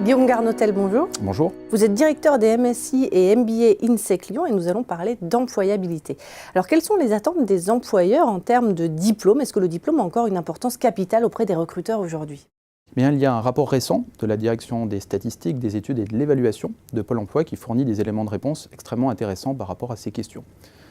Guillaume Garnotel, bonjour. Bonjour. Vous êtes directeur des MSI et MBA INSEC Lyon et nous allons parler d'employabilité. Alors, quelles sont les attentes des employeurs en termes de diplôme? Est-ce que le diplôme a encore une importance capitale auprès des recruteurs aujourd'hui? Bien, il y a un rapport récent de la Direction des statistiques, des études et de l'évaluation de Pôle emploi qui fournit des éléments de réponse extrêmement intéressants par rapport à ces questions.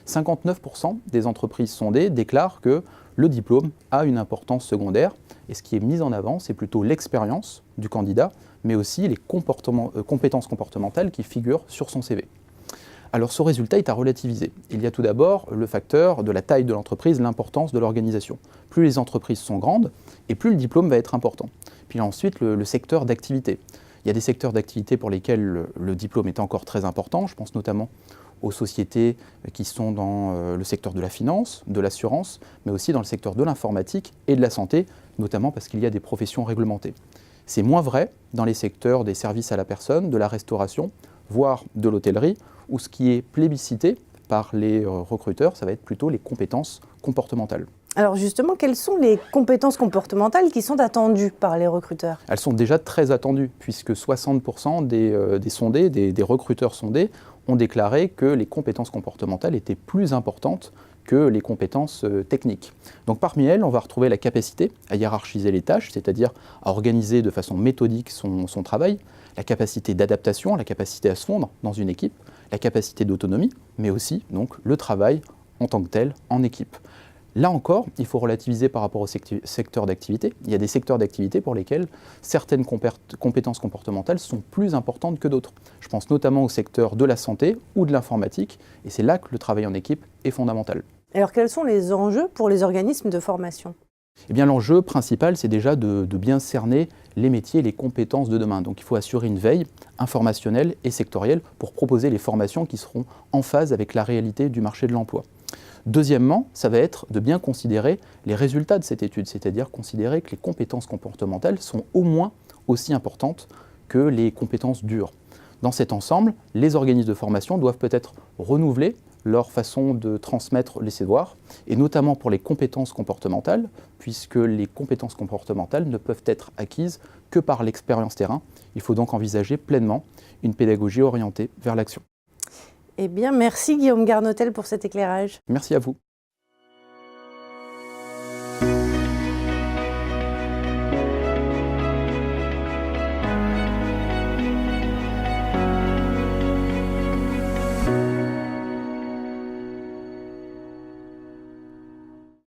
59% des entreprises sondées déclarent que le diplôme a une importance secondaire et ce qui est mis en avant, c'est plutôt l'expérience du candidat, mais aussi les compétences comportementales qui figurent sur son CV. Alors ce résultat est à relativiser. Il y a tout d'abord le facteur de la taille de l'entreprise, l'importance de l'organisation. Plus les entreprises sont grandes et plus le diplôme va être important. Puis ensuite le secteur d'activité. Il y a des secteurs d'activité pour lesquels le diplôme est encore très important. Je pense notamment aux sociétés qui sont dans le secteur de la finance, de l'assurance, mais aussi dans le secteur de l'informatique et de la santé, notamment parce qu'il y a des professions réglementées. C'est moins vrai dans les secteurs des services à la personne, de la restauration, voire de l'hôtellerie, où ce qui est plébiscité par les recruteurs, ça va être plutôt les compétences comportementales. Alors justement, quelles sont les compétences comportementales qui sont attendues par les recruteurs? Elles sont déjà très attendues, puisque 60% des sondés, des recruteurs sondés, ont déclaré que les compétences comportementales étaient plus importantes que les compétences techniques. Donc parmi elles, on va retrouver la capacité à hiérarchiser les tâches, c'est-à-dire à organiser de façon méthodique son travail, la capacité d'adaptation, la capacité à se fondre dans une équipe, la capacité d'autonomie, mais aussi donc, le travail en tant que tel en équipe. Là encore, il faut relativiser par rapport au secteur d'activité. Il y a des secteurs d'activité pour lesquels certaines compétences comportementales sont plus importantes que d'autres. Je pense notamment au secteur de la santé ou de l'informatique, et c'est là que le travail en équipe est fondamental. Alors quels sont les enjeux pour les organismes de formation? Eh bien, l'enjeu principal, c'est déjà de bien cerner les métiers et les compétences de demain. Donc il faut assurer une veille informationnelle et sectorielle pour proposer les formations qui seront en phase avec la réalité du marché de l'emploi. Deuxièmement, ça va être de bien considérer les résultats de cette étude, c'est-à-dire considérer que les compétences comportementales sont au moins aussi importantes que les compétences dures. Dans cet ensemble, les organismes de formation doivent peut-être renouveler leur façon de transmettre les savoirs, et notamment pour les compétences comportementales, puisque les compétences comportementales ne peuvent être acquises que par l'expérience terrain. Il faut donc envisager pleinement une pédagogie orientée vers l'action. Eh bien, merci Guillaume Garnotel pour cet éclairage. Merci à vous.